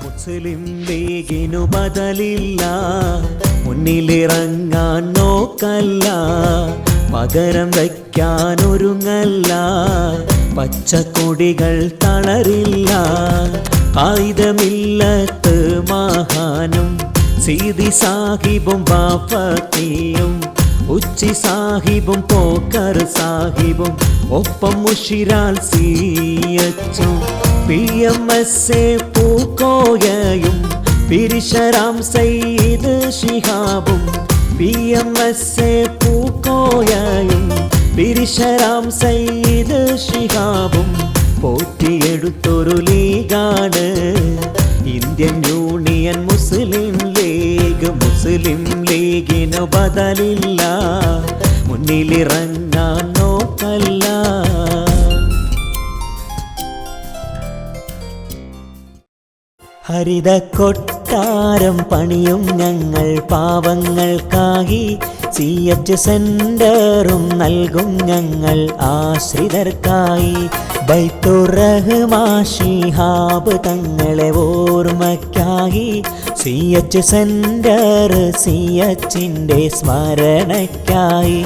മുസ്ലിം ലീഗിനു ബദലില്ല, മുന്നിലിറങ്ങാൻ നോക്കല്ല, പകരം വയ്ക്കാനൊരുങ്ങല്ല, പച്ചക്കൊടികൾ തളരില്ല. ആയുധമില്ലത്ത് മഹാനും സീതി സാഹിബും ബാഫക്കിയും ഉച്ചി സാഹിബും പോക്കർ സാഹിബും ഒപ്പം മുഷിരാൽ സിയച്ചും PMSA പൂക്കോയയും പിരിശരാം സയ്യിദ് ശിഹാബും PMSA പൂക്കോയയും പിരിശരാം സയ്യിദ് ശിഹാബും പോറ്റിയെടുത്തൊരു ലീഗാണ് ഇന്ത്യൻ യൂണിയൻ മുസ്ലിം ലീഗ്. മുസ്ലിം ലീഗിനു ബദലില്ല, മുന്നിലിറങ്ങാൻ നോക്കല്ല. ഹരിത കൊട്ടാരം പണിയും ഞങ്ങൾ പാവങ്ങൾക്കായി, CH സെന്ററും നൽകും ഞങ്ങൾ ആശ്രിതർക്കായി. ബൈത്തുർ റഹ്മാൻ ശിഹാബ് തങ്ങളെ ഓർമ്മയ്ക്കായി, CH സെന്റർ CHന്റെ സ്മരണയ്ക്കായി.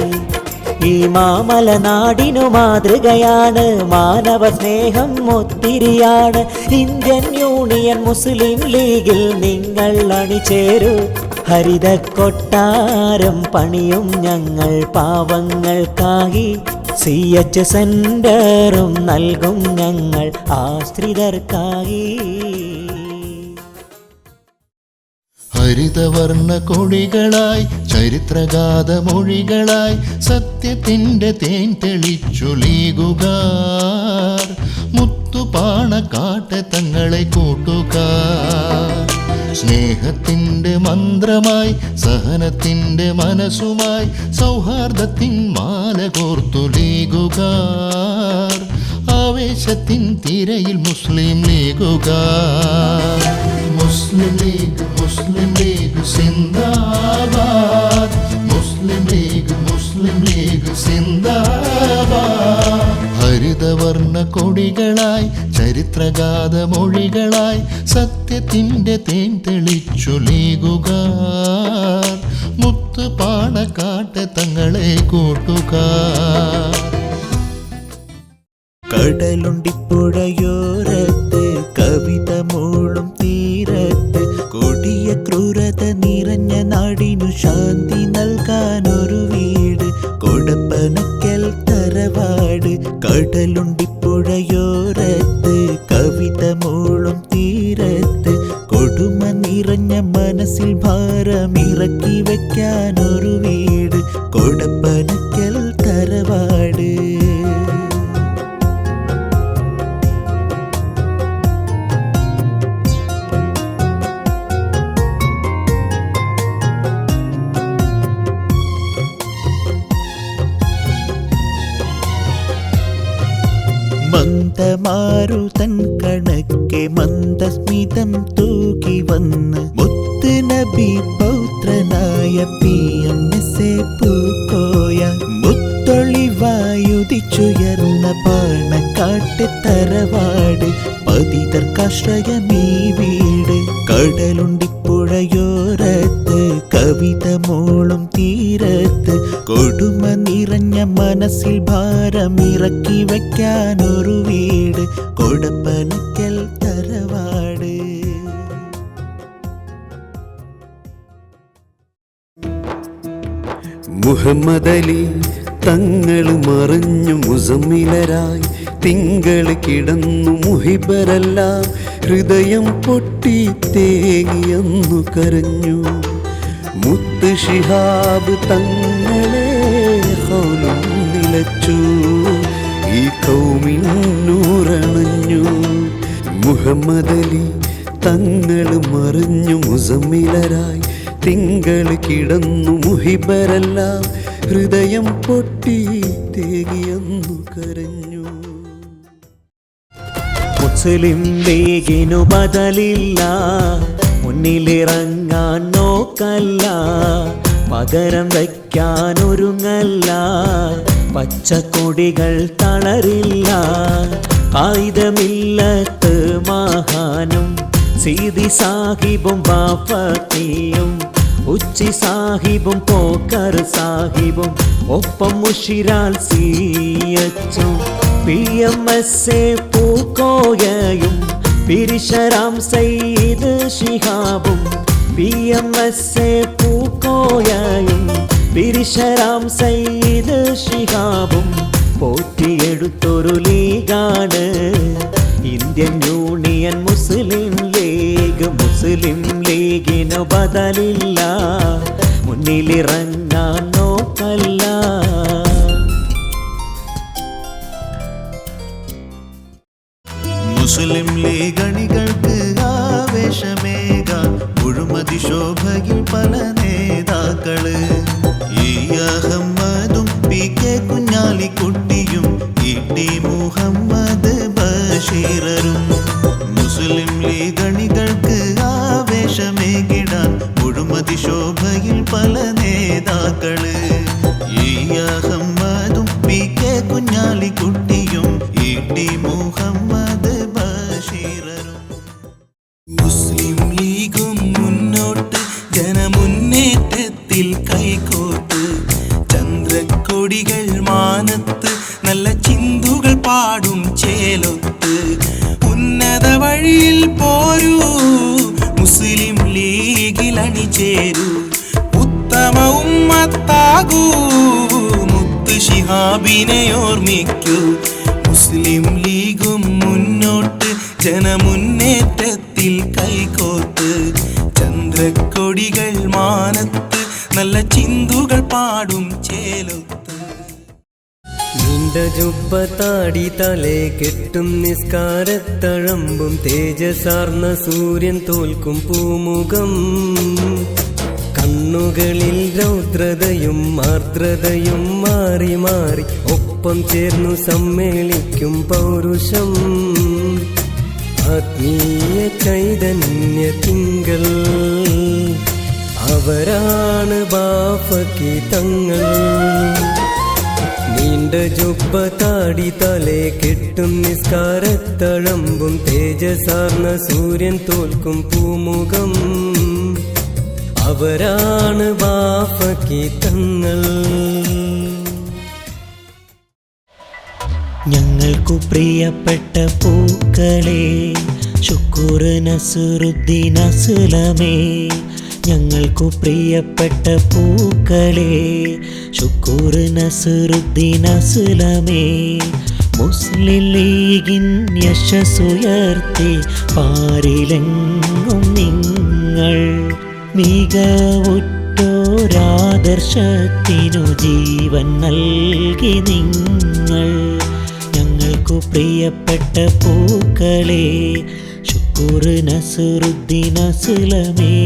ഈ മാമലനാടിനു മാതൃകയാണ്, മാനവ സ്നേഹം ഒത്തിരിയാണ്. ഇന്ത്യൻ യൂണിയൻ മുസ്ലിം ലീഗിൽ നിങ്ങൾ അണിചേരൂ. ഹരിത കൊട്ടാരം പണിയും ഞങ്ങൾ പാവങ്ങൾക്കായി, CH സെന്ററും നൽകും ഞങ്ങൾ ആശ്രിതർക്കായി. ഹരിതവർണ്ണ കൊടികളായി ചരിത്രഗാഥമൊഴികളായി സത്യത്തിൻ്റെ തേൻ തെളിച്ചു ലീഗുകാർ. മുത്തുപാണക്കാട്ടെ തങ്ങളെ കൂട്ടുകാർ. സ്നേഹത്തിൻ്റെ മന്ത്രമായി സഹനത്തിൻ്റെ മനസ്സുമായി സൗഹാർദ്ദത്തിൻ മാല കോർത്തു ലീഗുകാർ. ആവേശത്തിൻ തിരയിൽ മുസ്ലിം ലീഗുകാർ. മുസ്ലിം ലീഗ് സിന്ദാബാദ്. മുസ്ലിം ലീഗ് സിന്ദാബാദ്. ഹരിതവർണ്ണ കൊടികളായി ചരിത്രഗാഥമൊഴികളായി സത്യത്തിൻ്റെ തേൻ തെളിച്ചു ലീഗുകാർ. മുത്തുപാണക്കാട്ടെ തങ്ങളെ കൂട്ടുകാർ. കടലുണ്ടിപ്പുഴയോരത്ത് കവിത മൂളും തീരത്ത് കൊടിയ ക്രൂരത നിറഞ്ഞ നാടിനു ശാന്തി നൽകാനൊരു വീട് കൊടപ്പനക്കൽ തറവാട്. കടലുണ്ടിപ്പുഴയോരത്ത് കവിത മൂളും തീരത്ത് കൊടുമ നിറഞ്ഞ മനസ്സിൽ ഭാരമിറക്കി വയ്ക്കാനൊരു വീട് കൊടപ്പനക്കൽ തറവാട്. മന്ദമാരുതൻ കണക്കെ മന്ദസ്മിതം തൂക്കി വന്ന് മുത്ത് നബി പൗത്രനായ PMSA പൂക്കോയ. മുത്തൊളിവായുദിച്ചുയർന്ന പാണക്കാട്ടെ തറവാട് പതിതർക്കാശ്രയമീ വീട്. കടലുണ്ടിപ്പുഴയോരത്ത് കവിത മൂളും തീരത്ത് കൊടുമ നിറഞ്ഞ മനസ്സിൽ ഭാരമിറക്കി വയ്ക്കാനൊരു വീട് കൊടപ്പനക്കൽ തറവാട്. മുഹമ്മദലി തങ്ങൾ മറിഞ്ഞു മുസമ്മിലരായി തിങ്കൾ കിടന്നു മുഹിബരെല്ലാം ഹൃദയം പൊട്ടി തേങ്ങിയെന്നു കരഞ്ഞു. മുത്ത് ശിഹാബ് തങ്ങളെ ഹൗലും നിലച്ചു, ഈ കൗമിൻ നൂറണഞ്ഞു. മുഹമ്മദലി തങ്ങൾ മറിഞ്ഞു മുസമ്മിലരായി തിങ്കൾ കിടന്നു മുഹിബരെല്ലാം ഹൃദയം പൊട്ടി തേങ്ങിയെന്നു കരഞ്ഞു. മുസ്ലിം ലീഗിനു ബദലില്ല, മുന്നിലിറങ്ങാൻ നോക്കല്ല, പകരം വയ്ക്കാനൊരുങ്ങല്ല, പച്ചക്കൊടികൾ തളരില്ല. ആയുധമില്ലത്ത് മഹാനും സീതി സാഹിബും ബാഫത്തിയും ഉച്ചി സാഹിബും പോക്കർ സാഹിബും ഒപ്പം മുഷിരാൽ സിയച്ചും PMSA പൂക്കോയയും പിരിശരാം സയ്യിദ് ശിഹാബും PMSA പൂക്കോയയും പിരിശരാം സയ്യിദ് ശിഹാബും പോറ്റിയെടുത്തൊരു ലീഗാണ് ഇന്ത്യൻ യൂണിയൻ മുസ്ലിം ലീഗ്. മുസ്ലിം ലീഗിന് ബദലില്ല, മുന്നിലിറങ്ങാൻ നോക്കല്ല. മുസ്ലിം ലീഗണികൾക്ക് ആവേശമേകാൻ മുഴുമതി ശോഭയിൽ പല നേതാക്കള്. ഈ അഹമ്മദും PK കുഞ്ഞാലിക്കുട്ടിയും ET മുഹമ്മദ് ബഷീറും. മുസ്ലിം ലീഗണികൾക്ക് ആവേശമേകിടാൻ മുഴുമതി ശോഭയിൽ പല നേതാക്കള്. ഈ അഹമ്മദും PK കുഞ്ഞാലിക്കുട്ടിയും ET മുഹമ്മദ് ബഷീറും. മുസ്ലിം ലീഗും മുന്നോട്ട് ജനമുന്നേറ്റത്തിൽ കൈകോർത്ത് ചന്ദ്രക്കൊടികൾ മാനത്ത് നല്ല ചിന്തുകൾ പാടും ചേലൊത്ത് ഉന്നത വഴിയിൽ പോരൂ മുസ്ലിം ലീഗിൽ അണിചേരൂ ഉത്തമ ഉമ്മത്താകൂ മുത്ത് ശിഹാബിനെ ഓർമ്മിക്കൂ. മുസ്ലിം ലീഗും മുന്നോട്ട് ജനമുന്നേറ്റത്തിൽ കൈകോർത്ത് ചന്ദ്രക്കൊടികൾ മാനത്ത് നല്ല ചിന്തുകൾ പാടും ചേലൊത്ത്. നീണ്ട ജുബ്ബത്താടി തലേ കെട്ടും നിസ്കാരത്തഴമ്പും തേജസാർന്ന സൂര്യൻ തോൽക്കും പൂമുഖം കണ്ണുകളിൽ രൗദ്രതയും ആർദ്രതയും മാറി മാറി ഒപ്പം ചേർന്നു സമ്മേളിക്കും പൗരുഷം ആത്മീയ ചൈതന്യ തിങ്കൾ അവരാണ് ബാഫക്കി തങ്ങൾ. നീണ്ട ജുബ്ബ താടി തലേ കെട്ടും നിസ്കാരത്തഴമ്പും തേജസാർന്ന സൂര്യൻ തോൽക്കും പൂമുഖം അവരാണ് ബാഫക്കി തങ്ങൾ. ഞങ്ങൾക്കു പ്രിയപ്പെട്ട പൂക്കളെ ശുക്കൂർ നസറുദ്ദീൻ അസ്ലമേ. ഞങ്ങൾക്കു പ്രിയപ്പെട്ട പൂക്കളെ ശുക്കൂർ നസറുദ്ദീൻ അസ്ലമേ. മുസ്ലിം ലീഗിൻ യശസ്സുയർത്തി പാരിലെങ്ങും നിങ്ങൾ മികവുറ്റോരാദർശത്തിനു ജീവൻ നൽകി നിങ്ങൾ. ഞങ്ങൾക്കു പ്രിയപ്പെട്ട പൂക്കളെ ശുക്കൂർ നസറുദ്ദീൻ അസ്ലമേ.